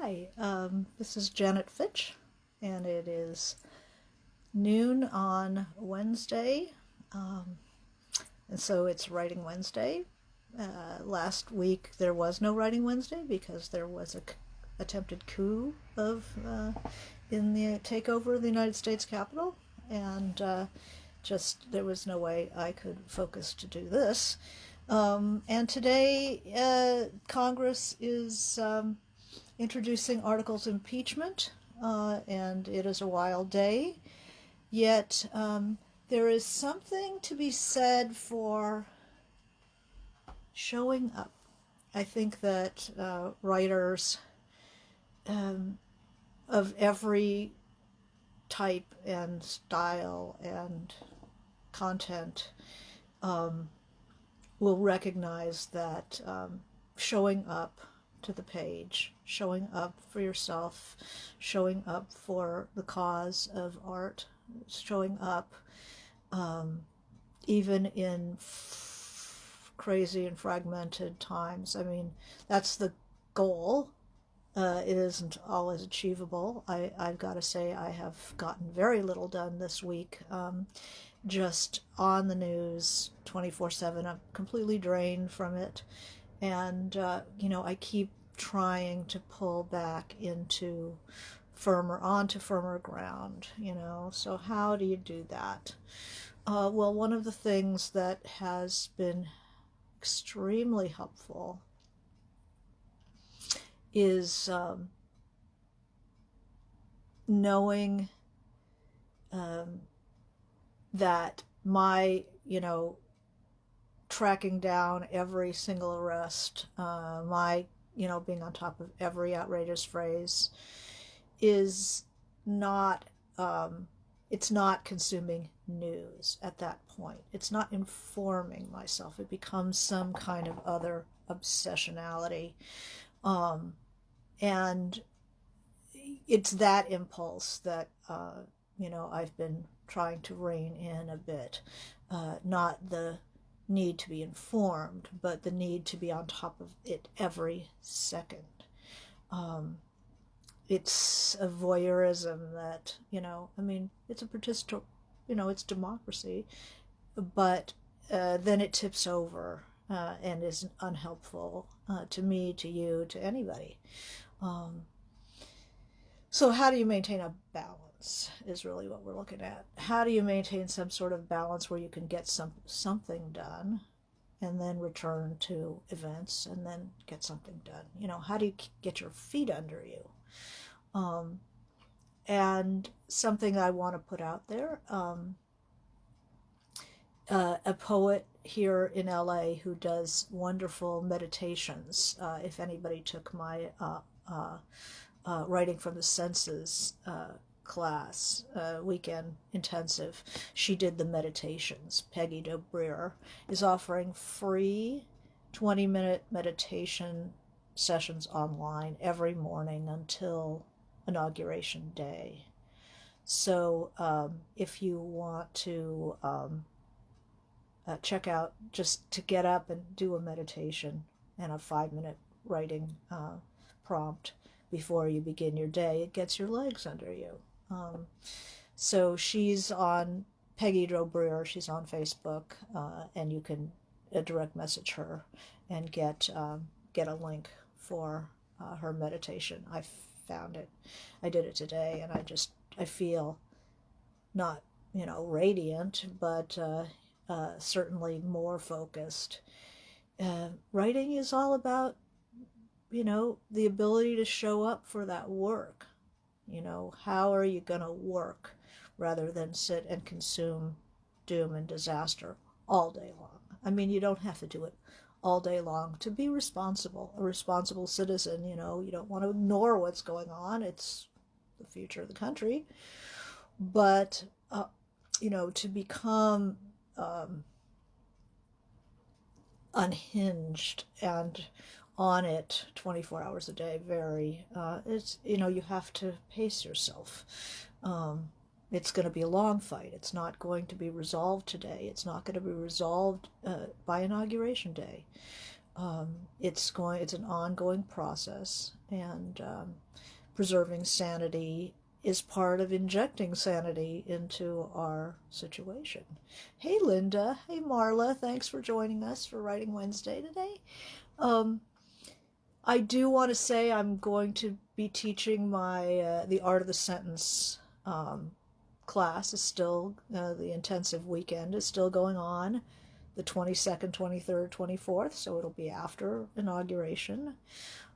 Hi, this is Janet Fitch, and it is noon on Wednesday, and so it's Writing Wednesday. Last week there was no Writing Wednesday because there was a attempted coup in the takeover of the United States Capitol, and just there was no way I could focus to do this. And today, Congress is introducing articles of impeachment, and it is a wild day. Yet there is something to be said for showing up. I think that writers of every type and style and content will recognize that showing up to the page, showing up for yourself, showing up for the cause of art, showing up even in crazy and fragmented times. I mean, that's the goal. It isn't always achievable. I've got to say I have gotten very little done this week. Just on the news 24/7. I'm completely drained from it. And, I keep trying to pull back onto firmer ground, So how do you do that? Well, one of the things that has been extremely helpful is knowing that my, tracking down every single arrest, my, being on top of every outrageous phrase is not, it's not consuming news at that point. It's not informing myself. It becomes some kind of other obsessionality. And it's that impulse that, I've been trying to rein in a bit. Not the need to be informed, but the need to be on top of it every second. It's a voyeurism that, it's a it's democracy, but then it tips over and is unhelpful to me, to you, to anybody. So how do you maintain a balance is really what we're looking at. How do you maintain some sort of balance where you can get something done and then return to events and then get something done? How do you get your feet under you? And something I want to put out there, a poet here in LA who does wonderful meditations. If anybody took my Writing from the Senses class, weekend intensive, she did the meditations. Peggy Dobreer is offering free 20-minute meditation sessions online every morning until Inauguration Day. So if you want to check out, just to get up and do a meditation and a 5-minute writing prompt before you begin your day, it gets your legs under you. So she's on Peggy Dobreer. She's on Facebook, and you can direct message her and get a link for her meditation. I found it. I did it today, and I feel not radiant, but certainly more focused. Writing is all about the ability to show up for that work. How are you going to work rather than sit and consume doom and disaster all day long? I mean, you don't have to do it all day long to be responsible, a responsible citizen. You don't want to ignore what's going on. It's the future of the country. But, to become unhinged and on it 24 hours a day, it's you have to pace yourself. It's going to be a long fight. It's not going to be resolved today. It's not going to be resolved by Inauguration Day. It's an ongoing process, and preserving sanity is part of injecting sanity into our situation. Hey, Linda. Hey, Marla. Thanks for joining us for Writing Wednesday today. Um, I do want to say I'm going to be teaching my the art of the sentence class. Is still the intensive weekend is still going on, the 22nd, 23rd, 24th. So it'll be after inauguration,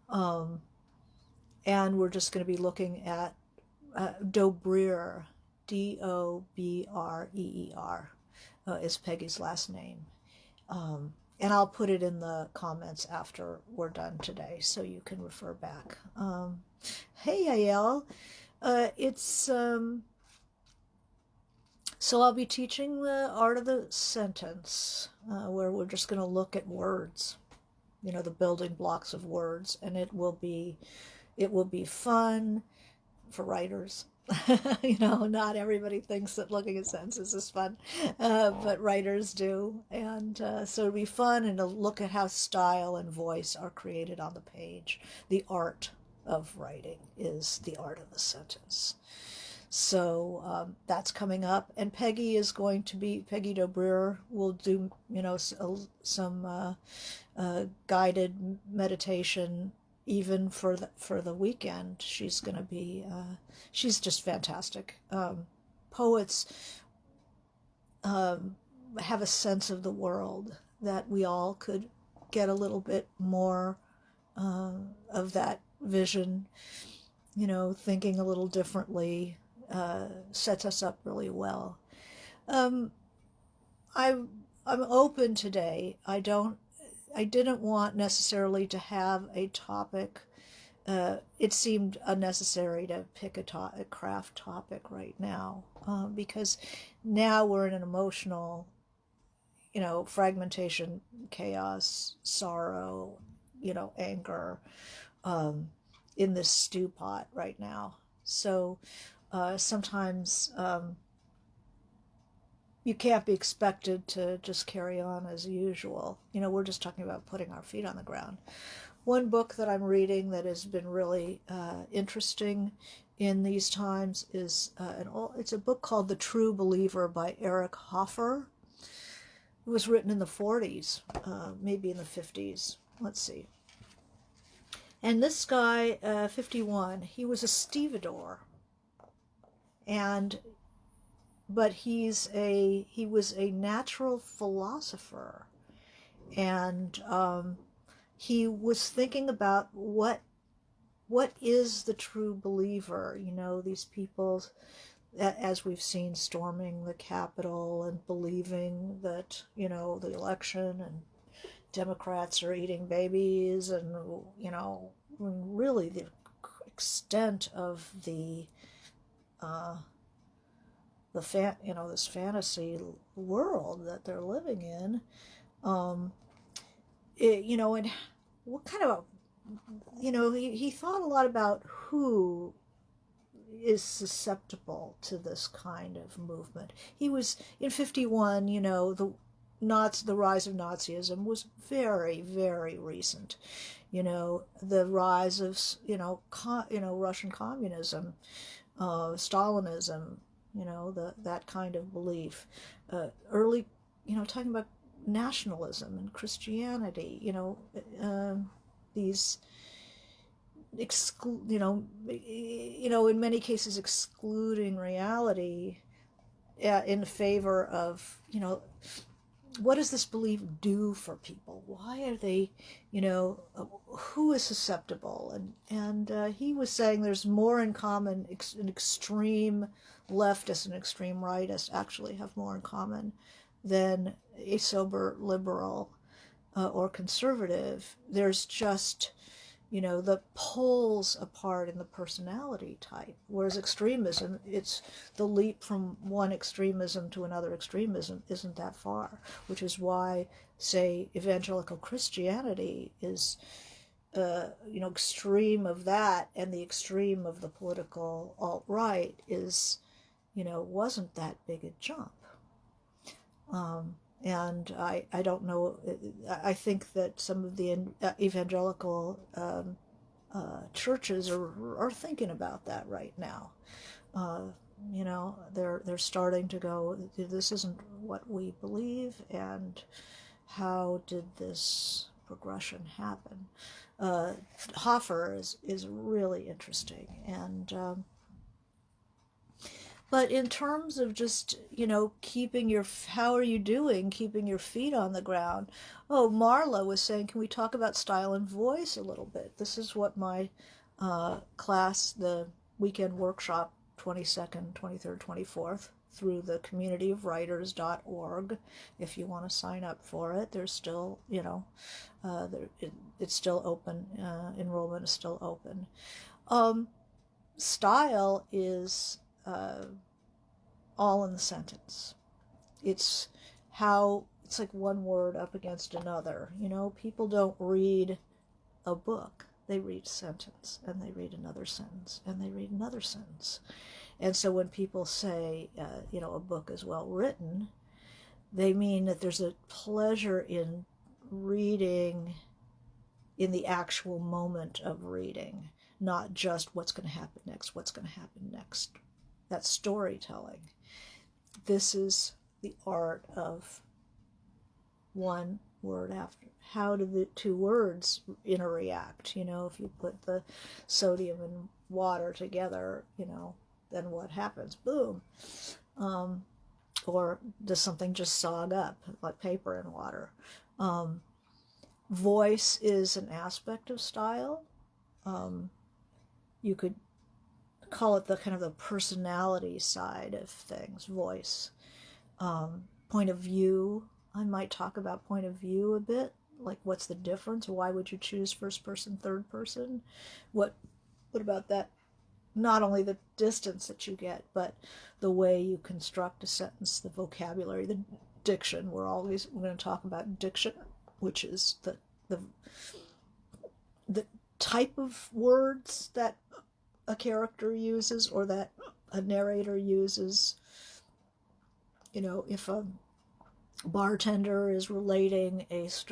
and we're just going to be looking at Dobreer, Dobreer, is Peggy's last name. And I'll put it in the comments after we're done today, so you can refer back. Hey, Yael. So I'll be teaching the art of the sentence, where we're just going to look at words, the building blocks of words, and it will be fun for writers. Not everybody thinks that looking at sentences is fun, but writers do. And so it'll be fun, and to look at how style and voice are created on the page. The art of writing is the art of the sentence. So that's coming up. And Peggy Dobreer will do, some guided meditation even for the weekend. She's going to be, she's just fantastic. Poets have a sense of the world that we all could get a little bit more of that vision, thinking a little differently, sets us up really well. I'm open today. I didn't want necessarily to have a topic. It seemed unnecessary to pick a craft topic right now, because now we're in an emotional, fragmentation, chaos, sorrow, anger, in this stew pot right now. So sometimes you can't be expected to just carry on as usual. We're just talking about putting our feet on the ground. One book that I'm reading that has been really interesting in these times is it's a book called The True Believer by Eric Hoffer. It was written in the 40s, maybe in the 50s. Let's see. And this guy, 51, he was a stevedore, but he was a natural philosopher, and he was thinking about what is the true believer. These people, as we've seen, storming the Capitol and believing that the election and Democrats are eating babies, and really the extent of this fantasy world that they're living in, and what kind of he thought a lot about who is susceptible to this kind of movement. He was in 51. The rise of Nazism was very, very recent. The rise of Russian communism, Stalinism, that kind of belief. Early, talking about nationalism and Christianity, these in many cases excluding reality in favor of, what does this belief do for people? Why are they, who is susceptible? And he was saying there's more in common. An extreme leftist and extreme rightist actually have more in common than a sober liberal or conservative. There's just, the pulls apart in the personality type. Whereas extremism, it's the leap from one extremism to another extremism isn't that far, which is why, say, evangelical Christianity is, extreme of that, and the extreme of the political alt-right is, wasn't that big a jump. And I don't know, I think that some of the evangelical churches are thinking about that right now. Uh, you know, they're starting to go, this isn't what we believe, and how did this progression happen? Hoffer is really interesting, and but in terms of just, keeping how are you doing, keeping your feet on the ground? Oh, Marla was saying, can we talk about style and voice a little bit? This is what my class, the weekend workshop, 22nd, 23rd, 24th, through the communityofwriters.org. If you want to sign up for it, there's still, it's still open. Enrollment is still open. Style is all in the sentence. It's it's like one word up against another. People don't read a book. They read a sentence, and they read another sentence, and they read another sentence. And so when people say, a book is well written, they mean that there's a pleasure in reading in the actual moment of reading, not just what's going to happen next, what's going to happen next. That's storytelling. This is the art of one word after. How do the two words interact? If you put the sodium and water together, then what happens? Boom. Or does something just sog up like paper and water? Voice is an aspect of style. You could call it the kind of the personality side of things, voice. Point of view, I might talk about point of view a bit, like what's the difference? Why would you choose first person, third person? What about that? Not only the distance that you get, but the way you construct a sentence, the vocabulary, the diction. We're going to talk about diction, which is the type of words that a character uses or that a narrator uses. If a bartender is relating is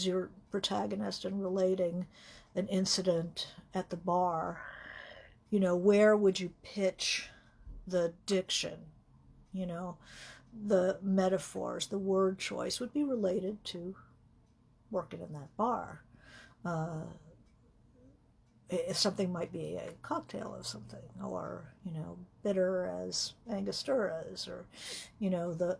your protagonist and relating an incident at the bar, where would you pitch the diction? The metaphors, the word choice would be related to working in that bar. Something might be a cocktail of something, or bitter as Angosturas, or the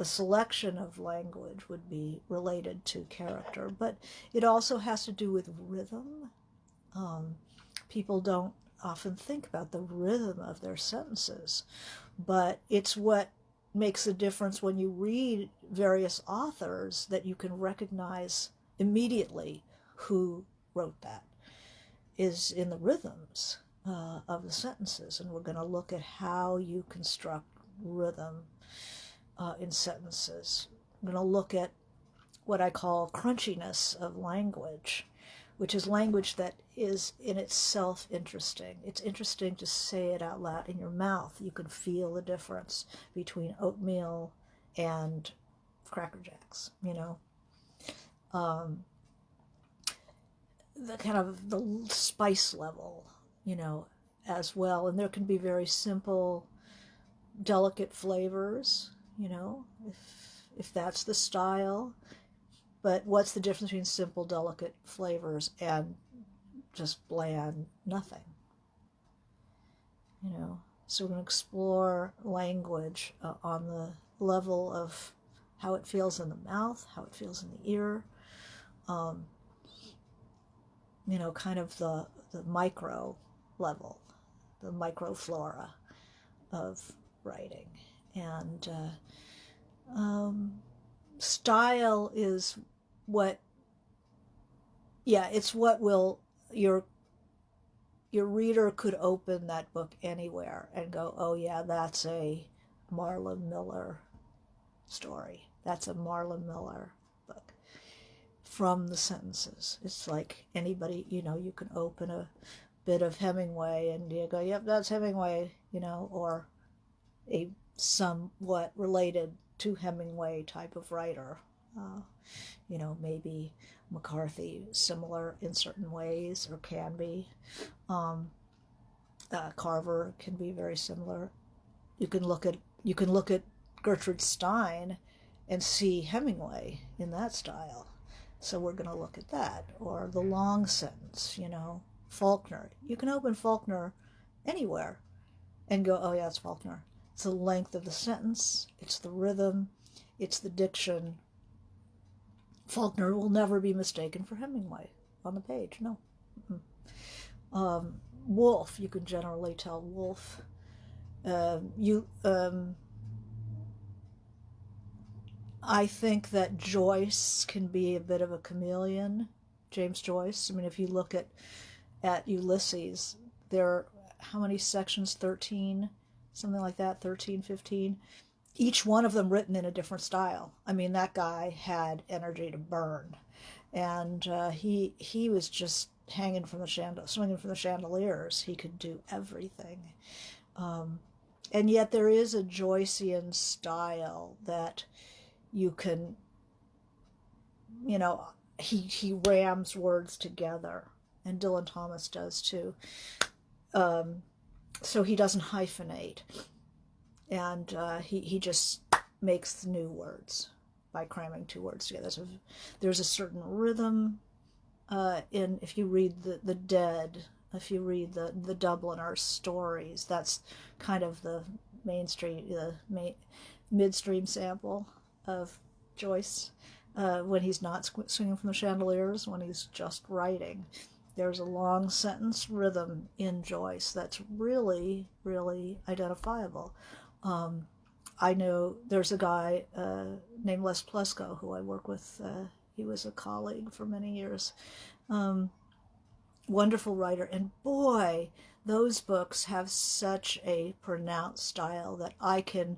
selection of language would be related to character. But it also has to do with rhythm. People don't often think about the rhythm of their sentences, but it's what makes a difference when you read various authors, that you can recognize immediately who wrote that, is in the rhythms of the sentences. And we're going to look at how you construct rhythm in sentences. I'm going to look at what I call crunchiness of language, which is language that is in itself interesting. It's interesting to say it out loud in your mouth. You can feel the difference between oatmeal and Cracker Jacks, the kind of the spice level, as well. And there can be very simple, delicate flavors, if that's the style. But what's the difference between simple, delicate flavors and just bland nothing? So we're going to explore language on the level of how it feels in the mouth, how it feels in the ear, kind of the micro level, the microflora of writing. And style is it's what will your reader could open that book anywhere and go, oh yeah, that's a Marla Miller story. That's a Marla Miller book. From the sentences. It's like anybody, you can open a bit of Hemingway and you go, yep, that's Hemingway, or a somewhat related to Hemingway type of writer. Maybe McCarthy similar in certain ways, or can be. Carver can be very similar. You can look at Gertrude Stein and see Hemingway in that style. So we're going to look at that. Or the long sentence, Faulkner. You can open Faulkner anywhere and go, oh yeah, it's Faulkner. It's the length of the sentence, it's the rhythm, it's the diction. Faulkner will never be mistaken for Hemingway on the page, no. Woolf, you can generally tell Woolf. I think that Joyce can be a bit of a chameleon, James Joyce. I mean, if you look at Ulysses, there are how many sections? 13, something like that, 13, 15. Each one of them written in a different style. I mean, that guy had energy to burn. And he was just swinging from the chandeliers. He could do everything. And yet there is a Joycean style that you can, he rams words together, and Dylan Thomas does too. So he doesn't hyphenate, and he just makes new words by cramming two words together. So there's a certain rhythm if you read the Dead, if you read the Dubliner stories, that's kind of the midstream sample of Joyce, when he's not swinging from the chandeliers, when he's just writing. There's a long sentence rhythm in Joyce that's really, really identifiable. I know there's a guy named Les Plesko who I work with. He was a colleague for many years. Wonderful writer. And boy, those books have such a pronounced style that I can,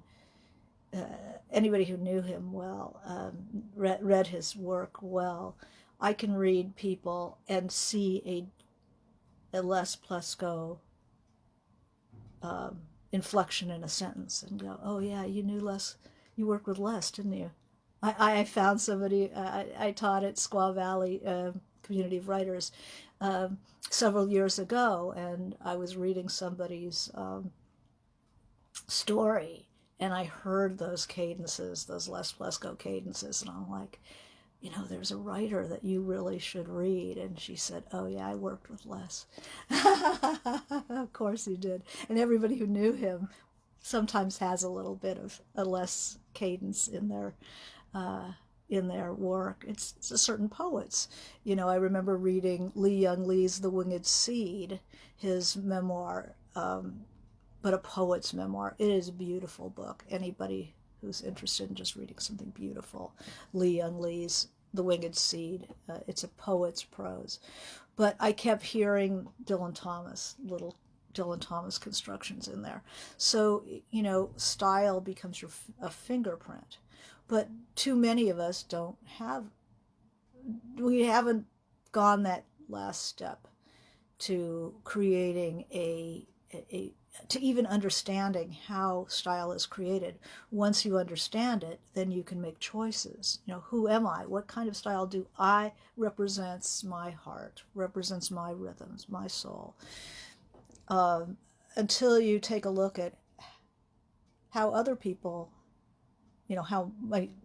anybody who knew him well, read his work well, I can read people and see a Les Plesko inflection in a sentence and go, oh yeah, you knew Les, you worked with Les, didn't you? I found somebody, I taught at Squaw Valley Community of Writers several years ago, and I was reading somebody's story, and I heard those cadences, those Les Plesko cadences, and I'm like, there's a writer that you really should read. And she said, oh yeah, I worked with Les. Of course he did. And everybody who knew him sometimes has a little bit of a Les cadence in their work. It's a certain poets. I remember reading Lee Young Lee's The Winged Seed, his memoir, but a poet's memoir. It is a beautiful book. Anybody who's interested in just reading something beautiful, Lee Young Lee's The Winged Seed. It's a poet's prose. But I kept hearing little Dylan Thomas constructions in there. So, style becomes a fingerprint. But too many of us we haven't gone that last step to creating to even understanding how style is created. Once you understand it, then you can make choices. Who am I? What kind of style do I represents my heart, represents my rhythms, my soul? Until you take a look at how other people, how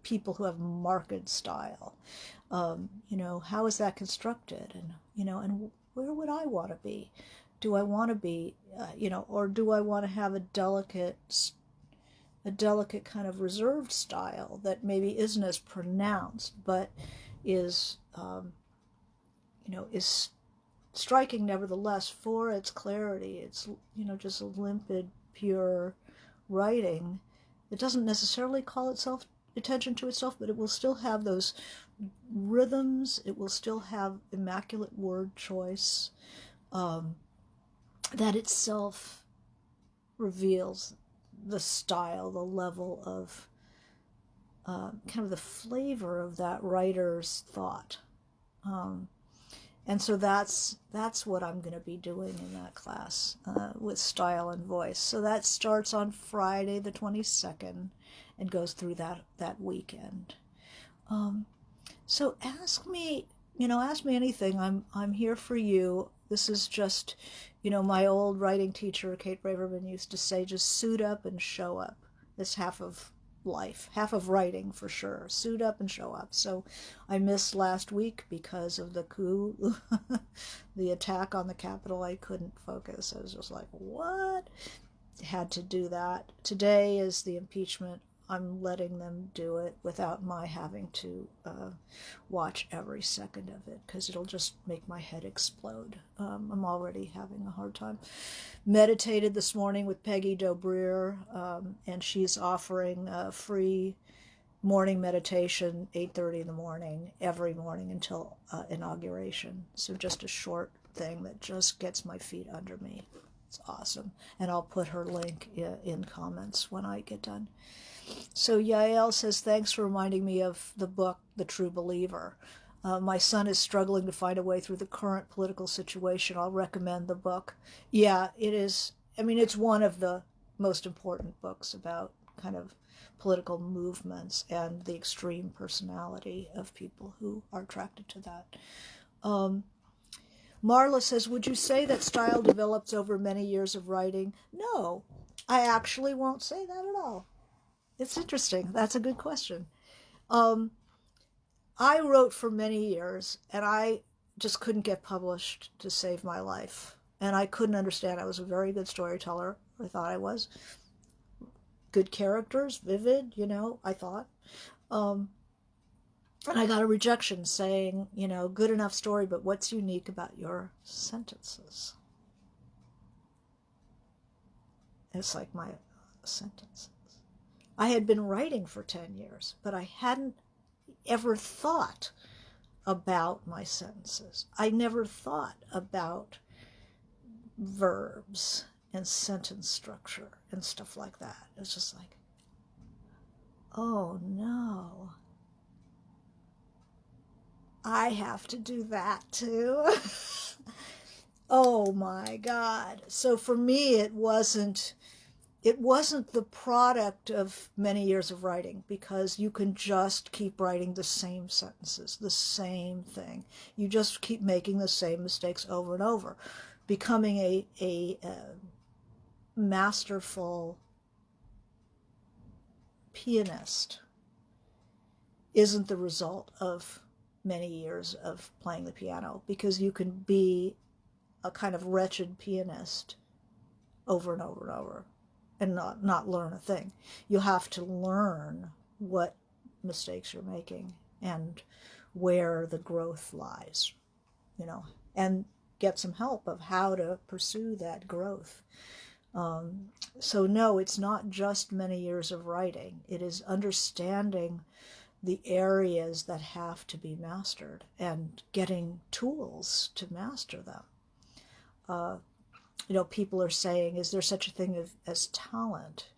people who have marked style, how is that constructed? And where would I want to be? Do I want to be, or do I want to have a delicate kind of reserved style that maybe isn't as pronounced, but is, is striking nevertheless for its clarity. It's, just a limpid, pure writing. It doesn't necessarily call attention to itself, but it will still have those rhythms. It will still have immaculate word choice. That itself reveals the style, the level of kind of the flavor of that writer's thought. And so that's what I'm going to be doing in that class with style and voice. So that starts on Friday the 22nd and goes through that weekend. So ask me, ask me anything. I'm here for you. This is just, my old writing teacher, Kate Braverman, used to say, just suit up and show up. It's half of life, half of writing for sure. Suit up and show up. So I missed last week because of the coup, the attack on the Capitol. I couldn't focus. I was just like, what? Had to do that. Today is the impeachment. I'm letting them do it without my having to watch every second of it, because it'll just make my head explode. I'm already having a hard time. Meditated this morning with Peggy Dobreer, and she's offering a free morning meditation, 8:30 in the morning, every morning until inauguration. So just a short thing that just gets my feet under me. It's awesome. And I'll put her link in comments when I get done. So Yael says, thanks for reminding me of the book, The True Believer. My son is struggling to find a way through the current political situation. I'll recommend the book. Yeah, it is. I mean, it's one of the most important books about kind of political movements and the extreme personality of people who are attracted to that. Marla says, would you say that style develops over many years of writing? No, I actually won't say that at all. It's interesting. That's a good question. I wrote for many years, and I just couldn't get published to save my life. And I couldn't understand. I was a very good storyteller. I thought I was. Good characters, vivid, I thought. And I got a rejection saying, good enough story, but what's unique about your sentences? It's like my sentences. I had been writing for 10 years, but I hadn't ever thought about my sentences. I never thought about verbs and sentence structure and stuff like that. It's just like, oh no, I have to do that too. Oh my God. So for me, it wasn't the product of many years of writing, because you can just keep writing the same sentences, the same thing. You just keep making the same mistakes over and over. Becoming a masterful pianist isn't the result of many years of playing the piano, because you can be a kind of wretched pianist over and over and over and not learn a thing. You have to learn what mistakes you're making and where the growth lies, and get some help of how to pursue that growth. So no, it's not just many years of writing. It is understanding the areas that have to be mastered and getting tools to master them. People are saying, is there such a thing as talent?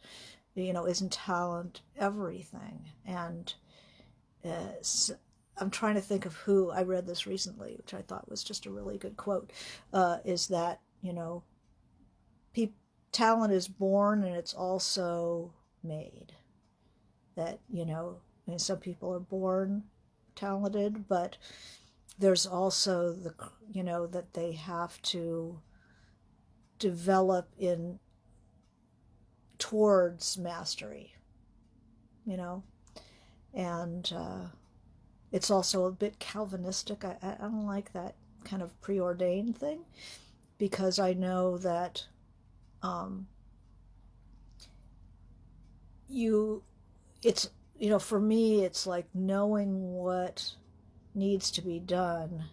Isn't talent everything? And I'm trying to think of who, I read this recently, which I thought was just a really good quote, is that, talent is born and it's also made. That, some people are born talented, but there's also that they have to develop towards mastery, and it's also a bit Calvinistic. I don't like that kind of preordained thing, because I know that for me, it's like knowing what needs to be done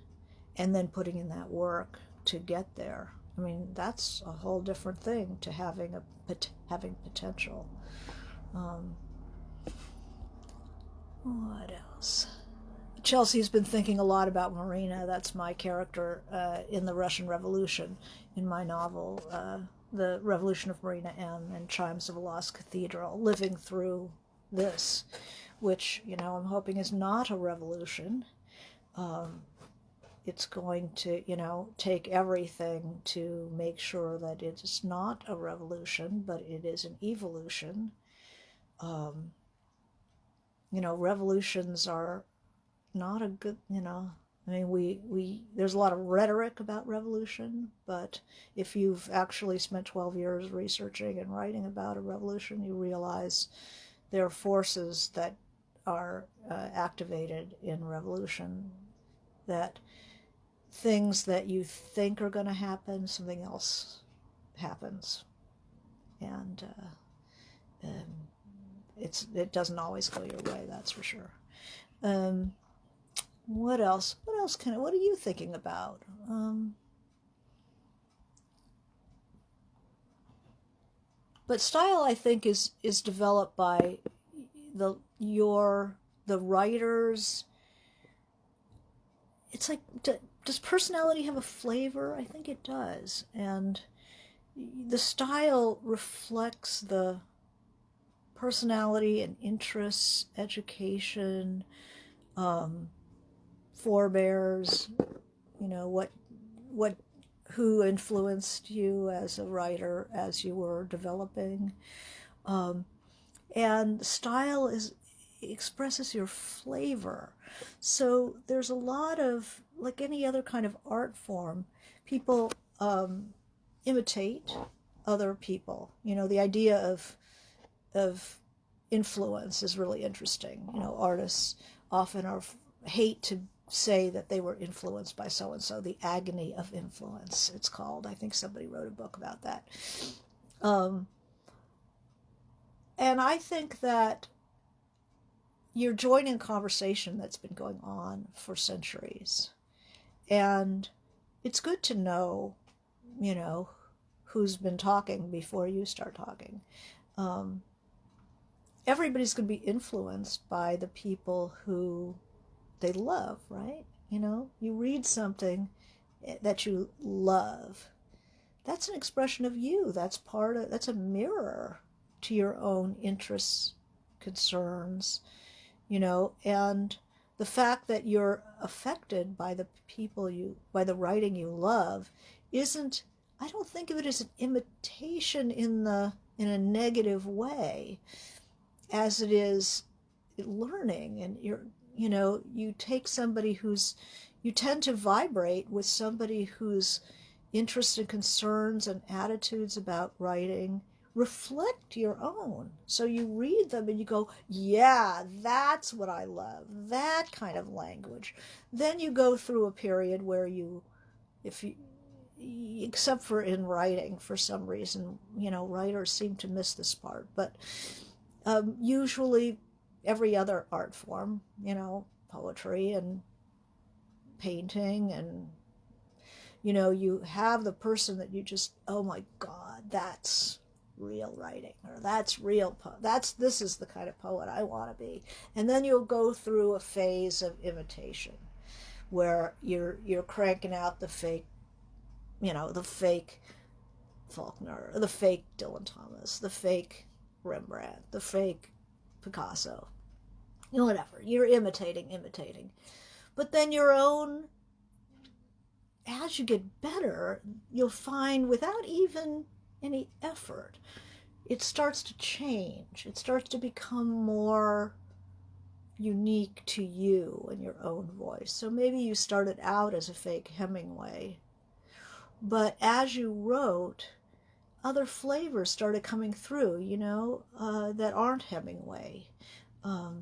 and then putting in that work to get there. I mean, that's a whole different thing to having potential. What else? Chelsea's been thinking a lot about Marina. That's my character in the Russian Revolution, in my novel, The Revolution of Marina M. and Chimes of a Lost Cathedral, living through this, which, I'm hoping is not a revolution. it's going to, take everything to make sure that it's not a revolution, but it is an evolution. Um, Revolutions are not a good, I mean, there's a lot of rhetoric about revolution, but if you've actually spent 12 years researching and writing about a revolution, you realize there are forces that are activated in revolution, that things that you think are going to happen, something else happens. And it doesn't always go your way, that's for sure. What else? What are you thinking about? But style, I think, is developed by the writers. It's like, does personality have a flavor? I think it does, and the style reflects the personality and interests, education, forebears, who influenced you as a writer as you were developing. And style expresses your flavor. So there's a lot of, like any other kind of art form, people imitate other people. The idea of influence is really interesting. Artists often hate to say that they were influenced by so and so. The agony of influence, it's called. I think somebody wrote a book about that. And I think that you're joining a conversation that's been going on for centuries, and it's good to know, who's been talking before you start talking. Everybody's going to be influenced by the people who they love, right? You read something that you love. That's an expression of you. That's a mirror to your own interests, concerns, and the fact that you're affected by by the writing you love I don't think of it as an imitation in a negative way, as it is learning. And you take somebody you tend to vibrate with somebody whose interests and concerns and attitudes about writing reflect your own. So you read them and you go, yeah, that's what I love, that kind of language. Then you go through a period where except for in writing, for some reason, writers seem to miss this part, but usually every other art form, poetry and painting, and you have the person that you just, oh my God, that's real writing, or that's real this is the kind of poet I want to be. And then you'll go through a phase of imitation where you're cranking out the fake Faulkner, the fake Dylan Thomas, the fake Rembrandt, the fake Picasso, whatever. You're imitating. But then your own, as you get better, you'll find without even any effort, it starts to change. It starts to become more unique to you and your own voice. So maybe you started out as a fake Hemingway, but as you wrote, other flavors started coming through, that aren't Hemingway. A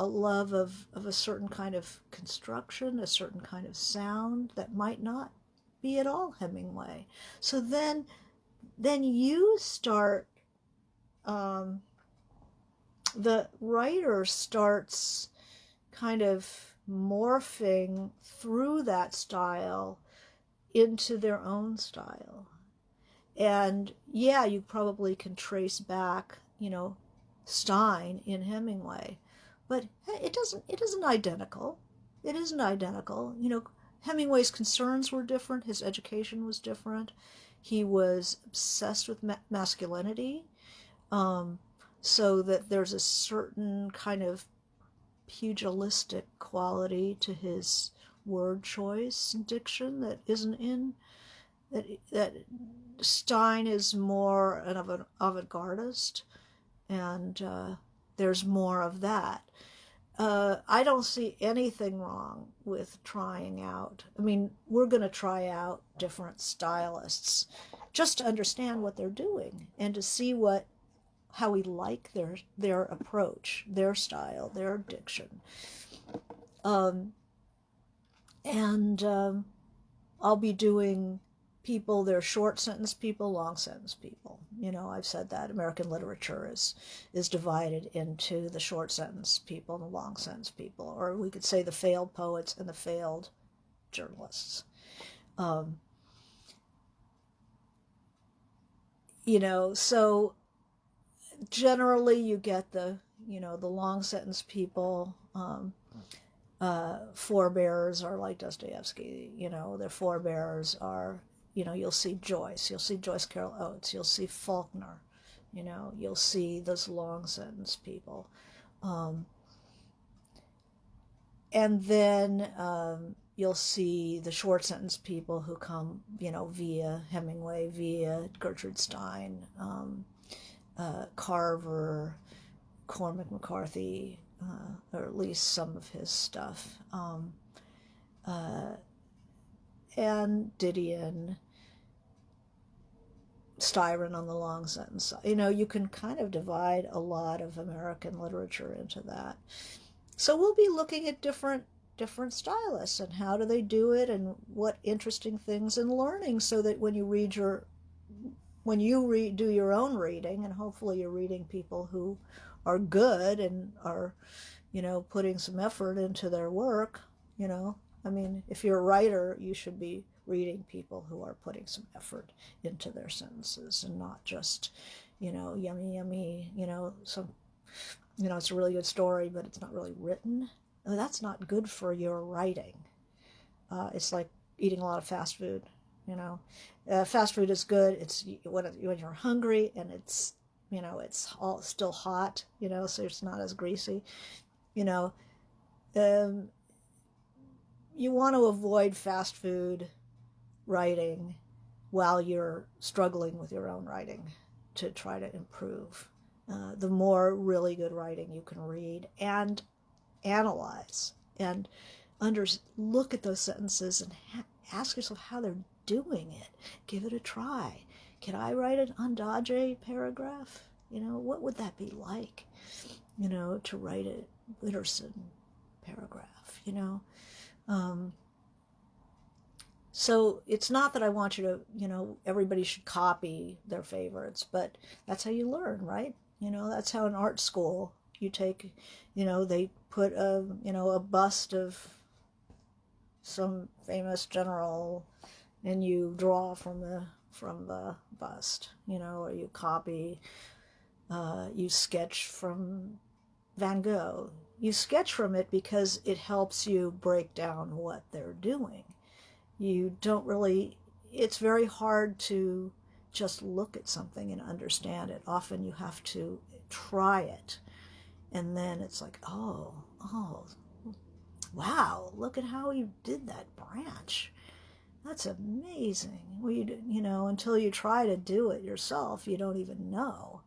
love of a certain kind of construction, a certain kind of sound that might not be at all Hemingway. So then you start, the writer starts kind of morphing through that style into their own style. And yeah, you probably can trace back, Stein in Hemingway, but it isn't identical. It isn't identical. Hemingway's concerns were different. His education was different. He was obsessed with masculinity, so that there's a certain kind of pugilistic quality to his word choice and diction that isn't in that Stein is more of an avant-gardist, and there's more of that. I don't see anything wrong with trying out. I mean, we're going to try out different stylists just to understand what they're doing and to see how we like their approach, their style, their diction. And I'll be doing people, they're short sentence people, long sentence people. You know, I've said that American literature is divided into the short sentence people and the long sentence people, or we could say the failed poets and the failed journalists. You know, so generally you get the long sentence people. Forebears are like Dostoevsky, you know, their forebears are, you know, you'll see Joyce Carol Oates, you'll see Faulkner, you know, you'll see those long sentence people. And then you'll see the short sentence people who come, you know, via Hemingway, via Gertrude Stein, Carver, Cormac McCarthy, or at least some of his stuff, and Didion, Styron on the long sentence. You know, you can kind of divide a lot of American literature into that. So we'll be looking at different stylists and how do they do it and what interesting things and learning, so that when you do your own reading, and hopefully you're reading people who are good and are, you know, putting some effort into their work, you know. I mean, if you're a writer, you should be reading people who are putting some effort into their sentences and not just, you know, yummy, you know, it's a really good story, but it's not really written. I mean, that's not good for your writing. It's like eating a lot of fast food, you know. Fast food is good. It's when you're hungry and it's, you know, it's all still hot, you know, so it's not as greasy, you know. You want to avoid fast food writing while you're struggling with your own writing to try to improve. The more really good writing you can read and analyze and look at those sentences and ask yourself how they're doing it. Give it a try. Can I write an Andaje paragraph? You know, what would that be like? You know, to write a Witterson paragraph, you know? So it's not that I want you to, you know, everybody should copy their favorites, but that's how you learn, right? You know, that's how in art school you take, you know, they put a bust of some famous general and you draw from the bust, you know, or you copy, you sketch from Van Gogh. You sketch from it because it helps you break down what they're doing. You don't really, it's very hard to just look at something and understand it. Often you have to try it. And then it's like, oh, wow, look at how you did that branch. That's amazing. Well, you know, until you try to do it yourself, you don't even know.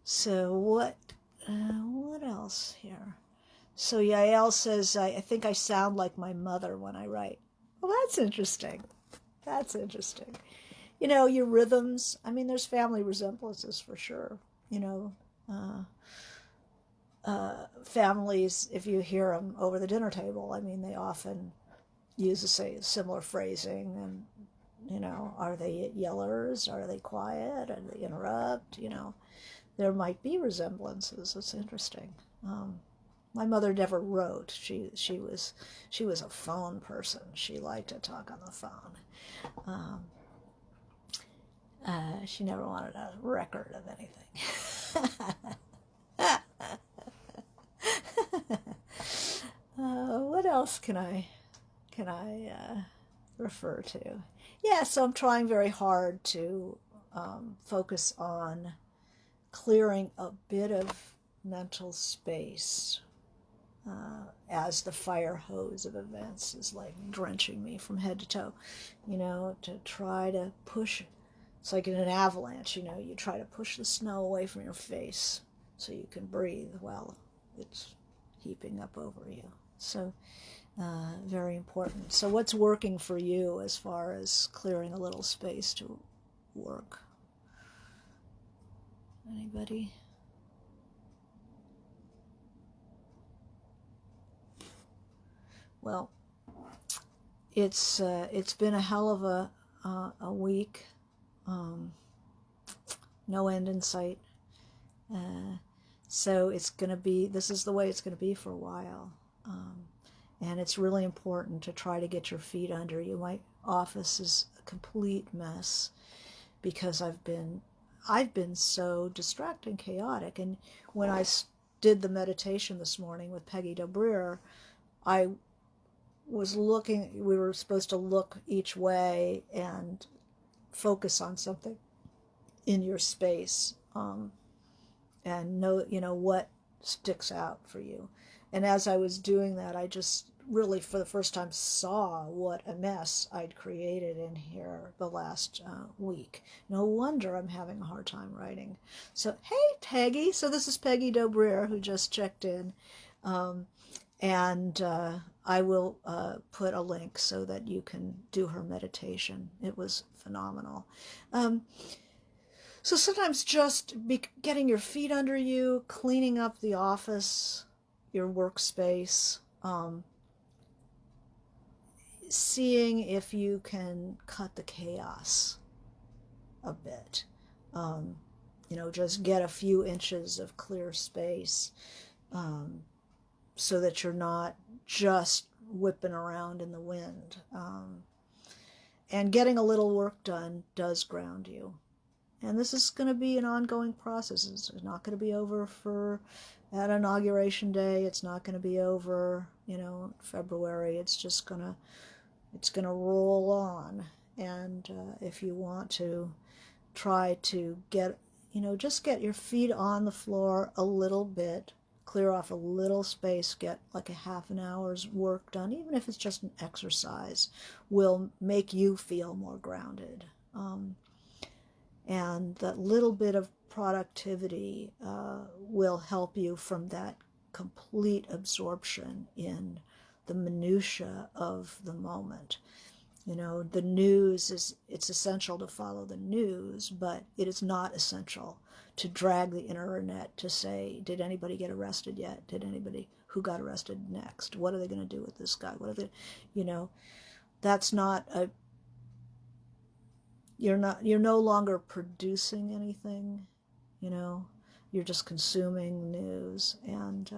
So what else here? So Yael says, I think I sound like my mother when I write. Well, that's interesting. That's interesting. You know, your rhythms, I mean, there's family resemblances for sure. You know, families, if you hear them over the dinner table, I mean, they often use the similar phrasing. And, you know, are they yellers? Are they quiet? Are they interrupt? You know, there might be resemblances. It's interesting. My mother never wrote. She was a phone person. She liked to talk on the phone. She never wanted a record of anything. What else can I refer to? Yeah, so I'm trying very hard to focus on clearing a bit of mental space as the fire hose of events is like drenching me from head to toe, to try to push. It's like in an avalanche, you try to push the snow away from your face so you can breathe while it's heaping up over you. So very important. So what's working for you as far as clearing a little space to work? Anybody? Well, it's been a hell of a week. No end in sight. So this is the way it's going to be for a while. And it's really important to try to get your feet under you. My office is a complete mess because I've been so distracted and chaotic. And when I did the meditation this morning with Peggy Dobrir, I was looking, we were supposed to look each way and focus on something in your space, and know, what sticks out for you. And as I was doing that, I just really, for the first time, saw what a mess I'd created in here the last week. No wonder I'm having a hard time writing. So, hey, Peggy. So this is Peggy Dobrir, who just checked in. And I will put a link so that you can do her meditation. It was phenomenal. So sometimes just getting your feet under you, cleaning up the office, your workspace, seeing if you can cut the chaos a bit. Just get a few inches of clear space, so that you're not just whipping around in the wind. And getting a little work done does ground you. And this is going to be an ongoing process. It's not going to be over at Inauguration Day. It's not going to be over, February. It's just going to roll on. And if you want to try to just get your feet on the floor a little bit, clear off a little space, get like a half an hour's work done, even if it's just an exercise, will make you feel more grounded. And that little bit of productivity will help you from that complete absorption in the minutia of the moment. The news it's essential to follow the news, but it is not essential to drag the internet to say, did anybody get arrested yet? Who got arrested next? What are they going to do with this guy? That's not you're no longer producing anything, you're just consuming news, and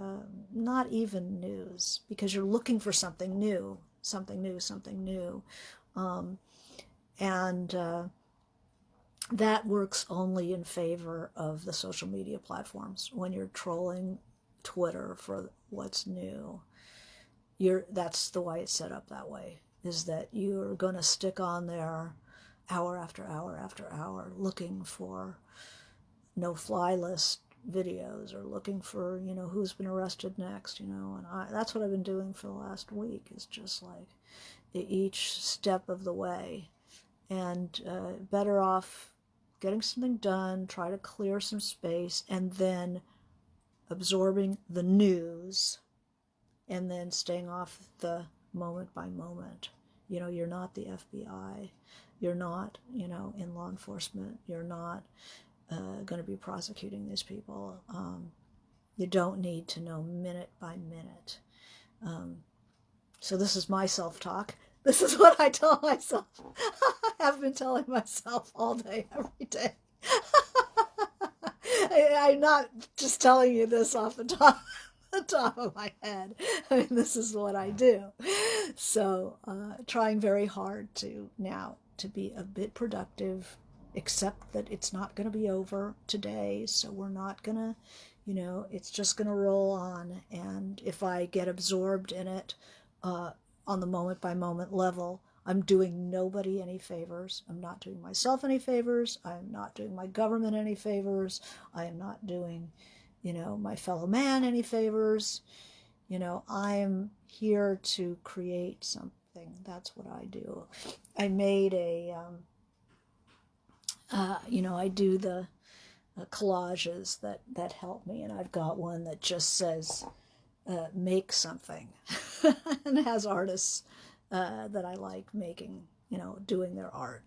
not even news, because you're looking for something new. And that works only in favor of the social media platforms. When you're trolling Twitter for what's new, that's the way it's set up that way, is that you're going to stick on there hour after hour after hour looking for no-fly list videos, or looking for, who's been arrested next, and that's what I've been doing for the last week, is just like each step of the way. And better off getting something done, try to clear some space, and then absorbing the news, and then staying off the moment by moment. You're not the FBI. You're not, in law enforcement. You're not going to be prosecuting these people. You don't need to know minute by minute. So this is my self-talk. This is what I tell myself. I have been telling myself all day, every day. I'm not just telling you this off the top of my head. This is what I do. So trying very hard to be a bit productive, accept that it's not going to be over today. So we're not going to, it's just going to roll on. And if I get absorbed in it, on the moment by moment level, I'm doing nobody any favors. I'm not doing myself any favors. I'm not doing my government any favors. I am not doing, my fellow man any favors. You know, I'm here to create something. That's what I do. I made I do the collages that help me, and I've got one that just says make something and has artists that I like making, doing their art.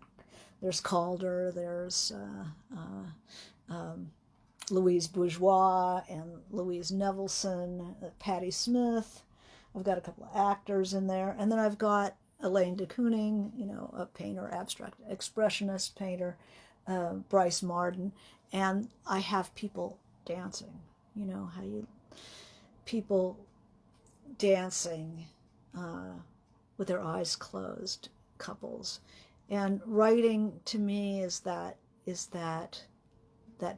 There's Calder, there's Louise Bourgeois and Louise Nevelson, Patti Smith. I've got a couple of actors in there. And then I've got Elaine de Kooning, a painter, abstract expressionist painter, Bryce Marden. And I have people dancing. People dancing with their eyes closed, couples. And writing to me is that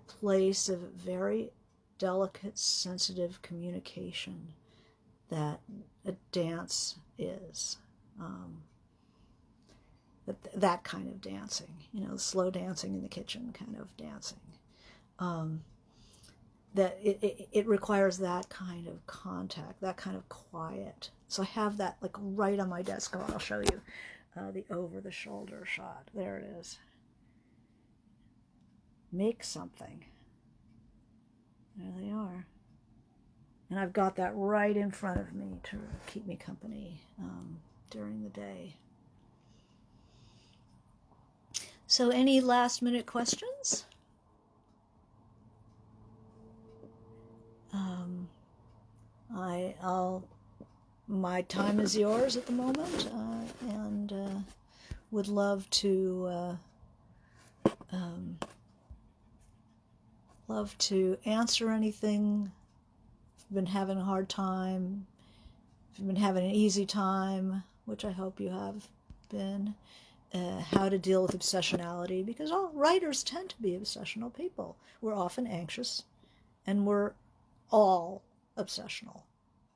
place of very delicate, sensitive communication that a dance is. That kind of dancing, slow dancing in the kitchen kind of dancing. That it requires that kind of contact, that kind of quiet. So I have that like right on my desk. I'll show you the over-the-shoulder shot. There it is. Make something. There they are. And I've got that right in front of me to keep me company during the day. So any last minute questions? My time is yours at the moment, and would love to answer anything. If you've been having a hard time, if you've been having an easy time, which I hope you have been, how to deal with obsessionality, because all writers tend to be obsessional people. We're often anxious, and we're all obsessional.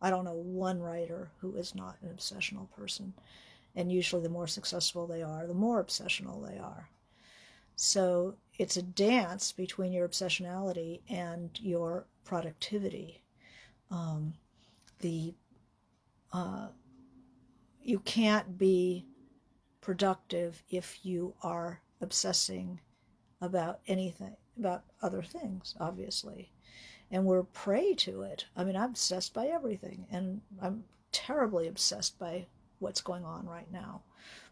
I don't know one writer who is not an obsessional person, and usually the more successful they are, the more obsessional they are. So it's a dance between your obsessionality and your productivity. You can't be productive if you are obsessing about anything, about other things, obviously. And we're prey to it. I mean, I'm obsessed by everything, and I'm terribly obsessed by what's going on right now.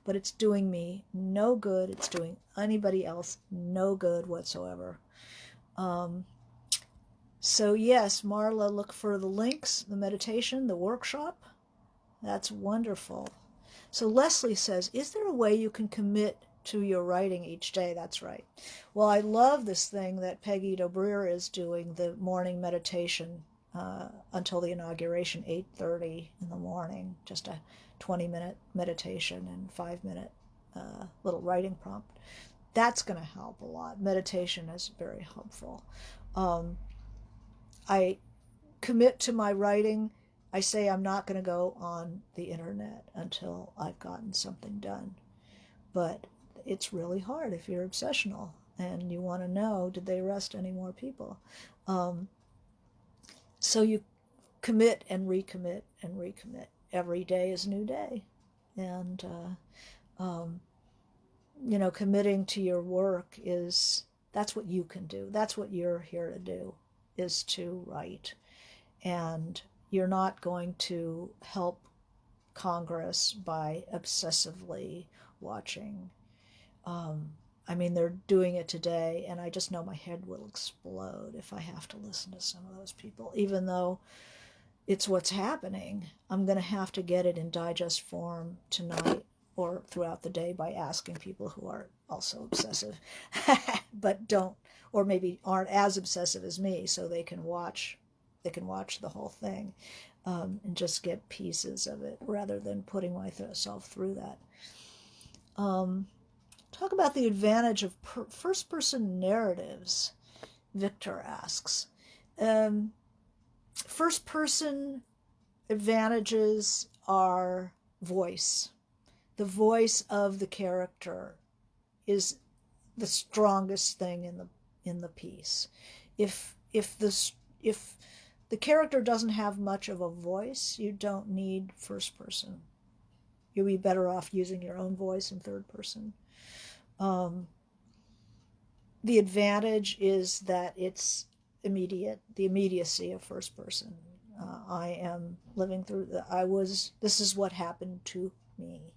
But it's doing me no good. It's doing anybody else no good whatsoever. So yes, Marla, look for the links, the meditation, the workshop. That's wonderful. So Leslie says, is there a way you can commit to your writing each day? That's right. Well, I love this thing that Peggy Dobreer is doing, the morning meditation until the inauguration, 8:30 in the morning, just a 20-minute meditation and 5-minute little writing prompt. That's going to help a lot. Meditation is very helpful. I commit to my writing. I say I'm not going to go on the internet until I've gotten something done. But it's really hard if you're obsessional and you want to know, did they arrest any more people? So you commit and recommit and recommit. Every day is a new day. And, committing to your work that's what you can do. That's what you're here to do, is to write. And you're not going to help Congress by obsessively watching. They're doing it today, and I just know my head will explode if I have to listen to some of those people. Even though it's what's happening, I'm going to have to get it in digest form tonight or throughout the day by asking people who are also obsessive, but don't, or maybe aren't as obsessive as me, so they can watch the whole thing and just get pieces of it rather than putting myself through that. Talk about the advantage of first-person narratives, Victor asks. First-person advantages are voice. The voice of the character is the strongest thing in the piece. If the character doesn't have much of a voice, you don't need first person. You'll be better off using your own voice in third person. The advantage is that it's immediate, the immediacy of first person. I am living through this is what happened to me.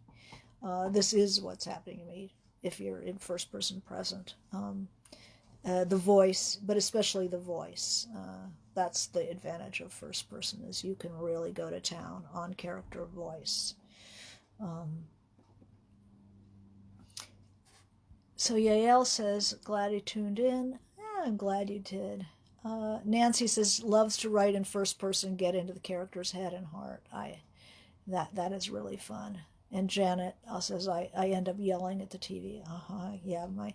This is what's happening to me if you're in first person present. The voice, but especially the voice. That's the advantage of first person, is you can really go to town on character voice. So Yael says, glad you tuned in. I'm glad you did. Nancy says, loves to write in first person, get into the character's head and heart. That is really fun. And Janet says, I end up yelling at the TV. Yeah, my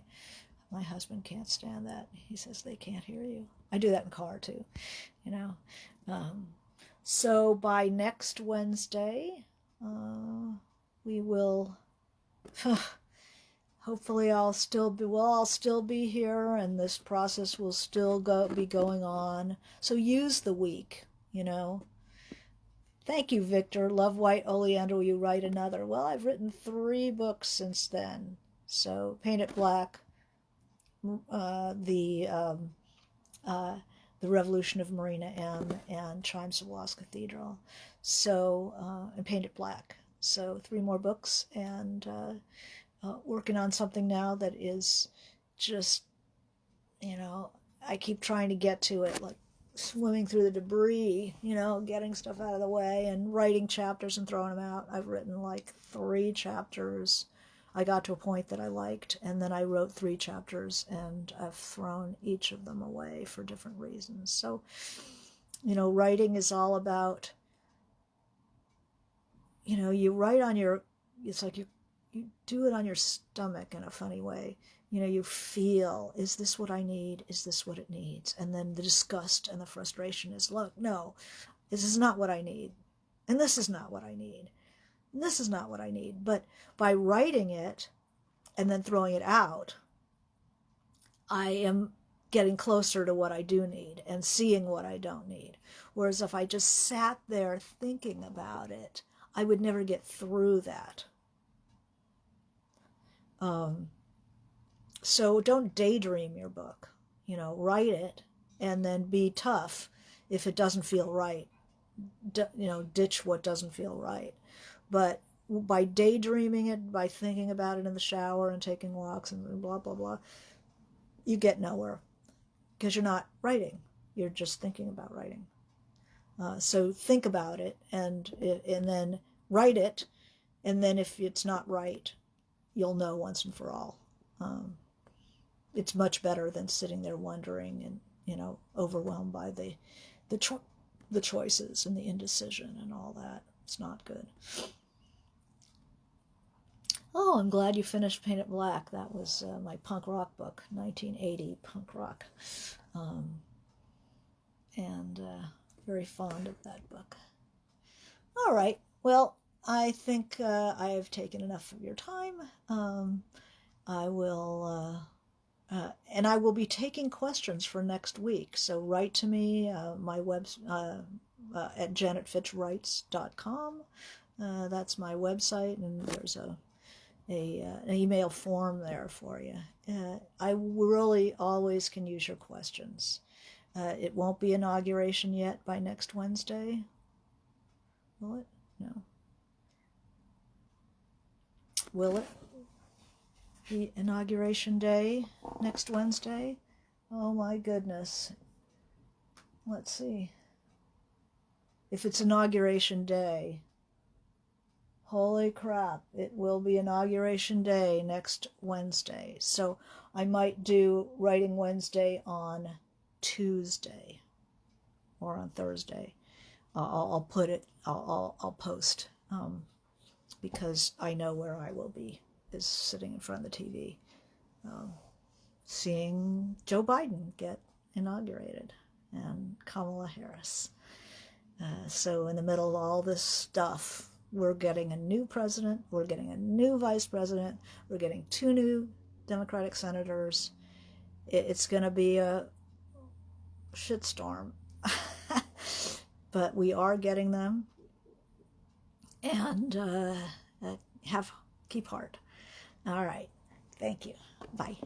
husband can't stand that. He says they can't hear you. I do that in car too, you know. So by next Wednesday, we will. Hopefully, I'll still be here, and this process will still be going on. So use the week, you know. Thank you, Victor. Love White Oleander. Will you write another? Well, I've written 3 books since then. So Paint It Black, the Revolution of Marina M, and Chimes of Lost Cathedral. So and Paint It Black. So 3 more books, and working on something now that is just, you know, I keep trying to get to it, like swimming through the debris, you know, getting stuff out of the way and writing chapters and throwing them out. I've written like 3 chapters. I got to a point that I liked, and then I wrote 3 chapters, and I've thrown each of them away for different reasons. So, you know, writing is all about, you know, you write on your, it's like you do it on your stomach in a funny way. You know, you feel, is this what I need? Is this what it needs? And then the disgust and the frustration is, look, no, this is not what I need. And this is not what I need. And this is not what I need. But by writing it and then throwing it out, I am getting closer to what I do need and seeing what I don't need. Whereas if I just sat there thinking about it, I would never get through that. So don't daydream your book, you know, write it and then be tough if it doesn't feel right. You know, ditch what doesn't feel right. But by daydreaming it, by thinking about it in the shower and taking walks and blah, blah, blah, you get nowhere because you're not writing. You're just thinking about writing. So think about it and then write it. And then if it's not right, you'll know once and for all. It's much better than sitting there wondering and, you know, overwhelmed by the choices and the indecision and all that. It's not good. Oh, I'm glad you finished Paint It Black. That was my punk rock book, 1980 punk rock. And very fond of that book. All right. Well, I think I've taken enough of your time. I will, and I will be taking questions for next week. So write to me, my at janetfitchwrites.com. That's my website, and there's an email form there for you. I really always can use your questions. It won't be inauguration yet by next Wednesday. Will it? No. Will it? The inauguration day next Wednesday? Oh my goodness. Let's see. If it's inauguration day, holy crap, it will be inauguration day next Wednesday. So I might do Writing Wednesday on Tuesday or on Thursday. I'll put it, I'll post, because I know where I will be, is sitting in front of the TV, seeing Joe Biden get inaugurated and Kamala Harris. So in the middle of all this stuff, we're getting a new president, we're getting a new vice president, we're getting 2 new Democratic senators. It's going to be a shitstorm. but we are getting them, and keep heart. All right. Thank you. Bye.